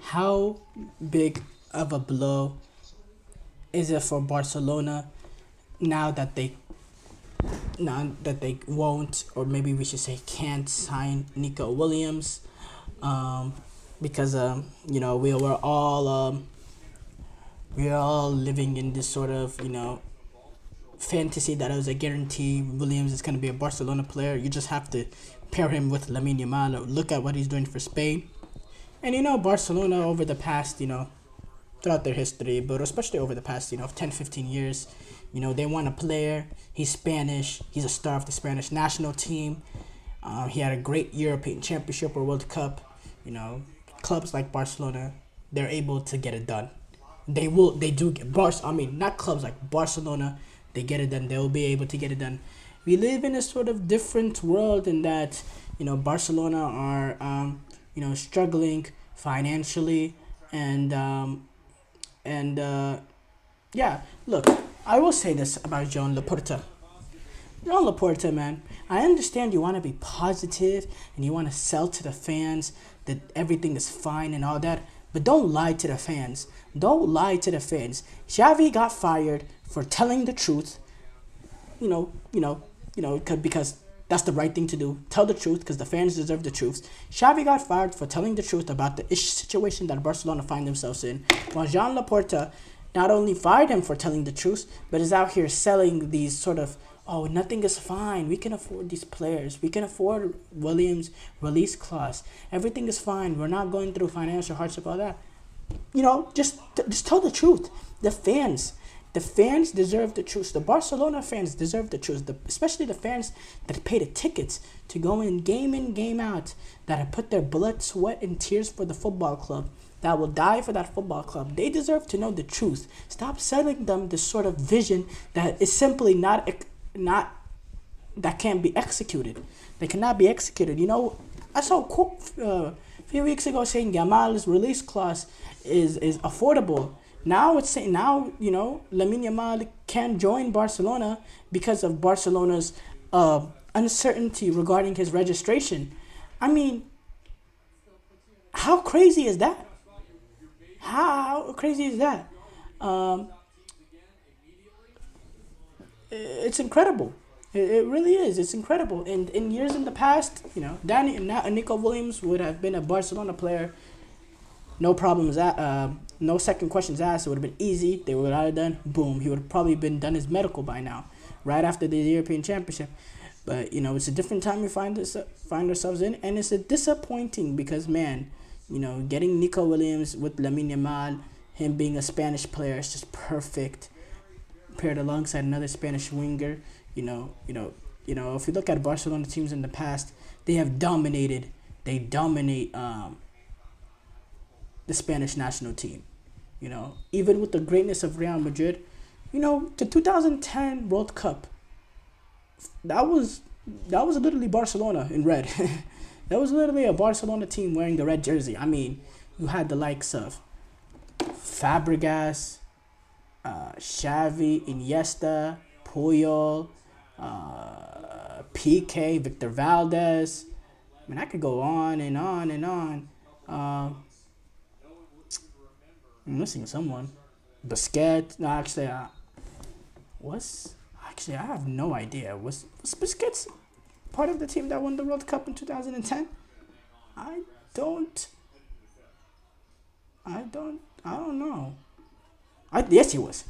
how big of a blow is it for Barcelona now that they won't, or maybe we should say can't sign Nico Williams, because we were all living in this sort of fantasy that it was a guarantee Williams is going to be a Barcelona player. You just have to pair him with Lamine Yamal. Look at what he's doing for Spain. And Barcelona over the past, throughout their history, but especially over the past, 10, 15 years, they want a player. He's Spanish. He's a star of the Spanish national team. He had a great European Championship or World Cup. Clubs like Barcelona, they're able to get it done. They do get not clubs like Barcelona. They get it done. They will be able to get it done. We live in a sort of different world in that Barcelona are struggling financially yeah. Look, I will say this about Joan Laporta. Joan Laporta, man, I understand you want to be positive and you want to sell to the fans that everything is fine and all that, but don't lie to the fans. Don't lie to the fans. Xavi got fired for telling the truth. Because that's the right thing to do. Tell the truth because the fans deserve the truth. Xavi got fired for telling the truth about the situation that Barcelona find themselves in, while Joan Laporta not only fired him for telling the truth, but is out here selling these sort of, oh, nothing is fine. We can afford these players. We can afford Williams' release clause. Everything is fine. We're not going through financial hardship, all that. Just tell the truth. The fans deserve the truth. The Barcelona fans deserve the truth. Especially the fans that pay the tickets to go in, game out, that have put their blood, sweat, and tears for the football club, that will die for that football club. They deserve to know the truth. Stop selling them this sort of vision that is simply not that can't be executed. They cannot be executed. I saw a quote a few weeks ago saying Yamal's release clause is affordable. Now it's saying Lamine Yamal can't join Barcelona because of Barcelona's uncertainty regarding his registration. I mean, how crazy is that? How crazy is that? It's incredible. It really is. It's incredible. And in years in the past, Nico Williams would have been a Barcelona player. No problems. No second questions asked. It would have been easy. They would have done. Boom. He would have probably been done his medical by now, right after the European Championship. But it's a different time we find ourselves in, and it's a disappointing because getting Nico Williams with Lamine Yamal, him being a Spanish player, is just perfect. Paired alongside another Spanish winger, if you look at Barcelona teams in the past, they have dominated. They dominate the Spanish national team. Even with the greatness of Real Madrid, the 2010 World Cup, that was literally Barcelona in red. That was literally a Barcelona team wearing the red jersey. I mean, you had the likes of Fabregas, Xavi, Iniesta, Puyol, PK, Victor Valdez. I mean, I could go on and on and on. I'm missing someone. Busquets. No, actually, I have no idea. Was Busquets part of the team that won the World Cup in 2010? I don't know. Yes, he was.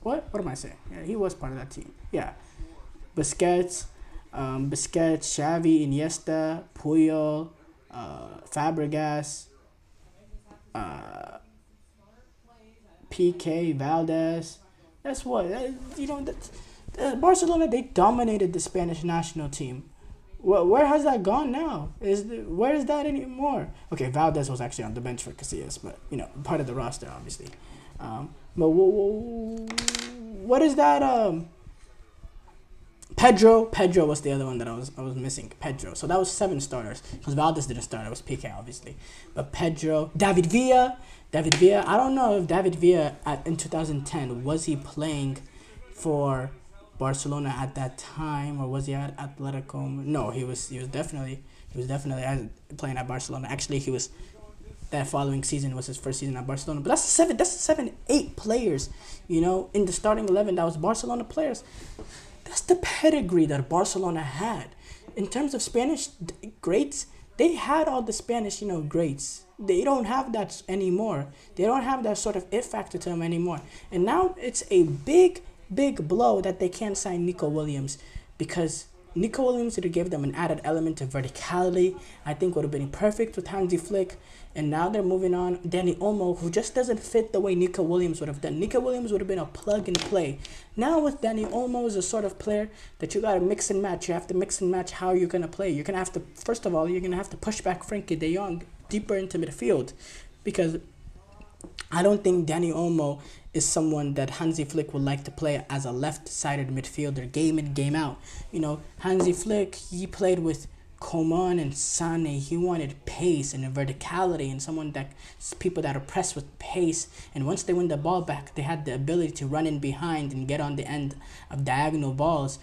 What am I saying? Yeah, he was part of that team. Yeah. Busquets, Xavi, Iniesta, Puyol, Fabregas, PK, Valdez. That's what Barcelona. They dominated the Spanish national team. Where has that gone now? Where is that anymore? Okay, Valdez was actually on the bench for Casillas, but part of the roster, obviously. But what is that? Pedro was the other one that I was missing. Pedro. So that was 7 starters because Valdez didn't start. It was PK, obviously. But Pedro, David Villa. I don't know if David Villa in 2010 was he playing for Barcelona at that time, or was he at Atletico? No, he was definitely playing at Barcelona. Actually, he was that following season was his first season at Barcelona. But that's seven, 8 players, in the starting 11 that was Barcelona players. That's the pedigree that Barcelona had. In terms of Spanish greats, they had all the Spanish, greats. They don't have that anymore. They don't have that sort of it factor to them anymore. And now it's a big, big blow that they can't sign Nico Williams, because Nico Williams would have given them an added element of verticality. I think would have been perfect with Hansi Flick. And now they're moving on. Dani Olmo, who just doesn't fit the way Nico Williams would have done. Nico Williams would have been a plug and play. Now with Dani Olmo is a sort of player that you got to mix and match. You have to mix and match how you're going to play. You're going to have to, first of all, you're going to have to push back Frenkie de Jong deeper into midfield, because I don't think Dani Olmo is someone that Hansi Flick would like to play as a left-sided midfielder, game in, game out. Hansi Flick, he played with Coman and Sane. He wanted pace and verticality, and people that are pressed with pace. And once they win the ball back, they had the ability to run in behind and get on the end of diagonal balls.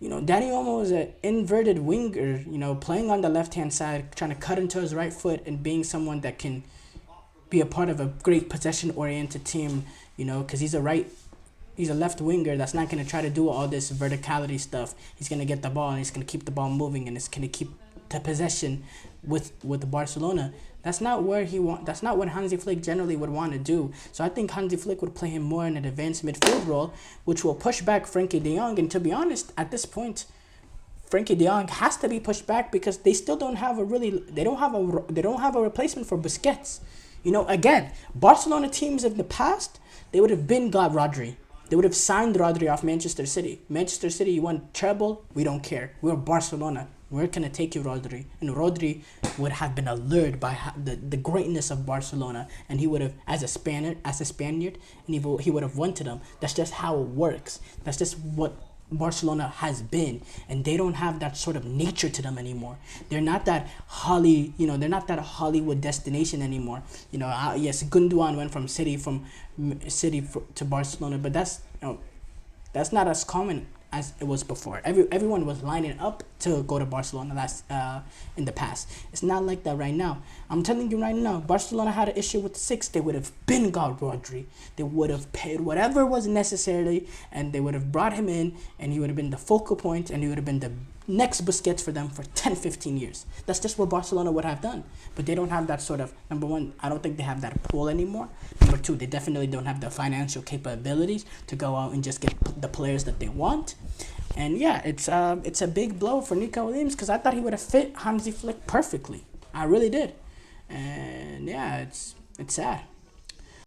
Dani Olmo is an inverted winger, playing on the left-hand side, trying to cut into his right foot and being someone that can be a part of a great possession-oriented team, because he's a left winger that's not going to try to do all this verticality stuff. He's going to get the ball and he's going to keep the ball moving, and it's going to keep the possession with Barcelona. That's not what Hansi Flick generally would want to do. So I think Hansi Flick would play him more in an advanced midfield role, which will push back Frenkie de Jong. And to be honest, at this point, Frenkie de Jong has to be pushed back, because they still don't have a replacement for Busquets. Again, Barcelona teams of the past, they would have got Rodri. They would have signed Rodri off Manchester City. Manchester City, you want treble? We don't care. We're Barcelona. We're going to take you, Rodri. And Rodri would have been allured by the greatness of Barcelona. And he would have, as a Spaniard, and he would have went to them. That's just how it works. That's just what Barcelona has been. And they don't have that sort of nature to them anymore. They're not that they're not that Hollywood destination anymore. Yes, Gundogan went from City to Barcelona, but that's not as common as it was before. Everyone was lining up to go to Barcelona in the past. It's not like that right now. I'm telling you right now, Barcelona had an issue with 6. They would have got Rodri. They would have paid whatever was necessary, and they would have brought him in, and he would have been the focal point, and he would have been the next Busquets for them for 10, 15 years. That's just what Barcelona would have done. But they don't have that sort of, number one, I don't think they have that pull anymore. Number two, they definitely don't have the financial capabilities to go out and just get the players that they want. And yeah, it's a big blow for Nico Williams, because I thought he would have fit Hansi Flick perfectly. I really did. And yeah, it's sad.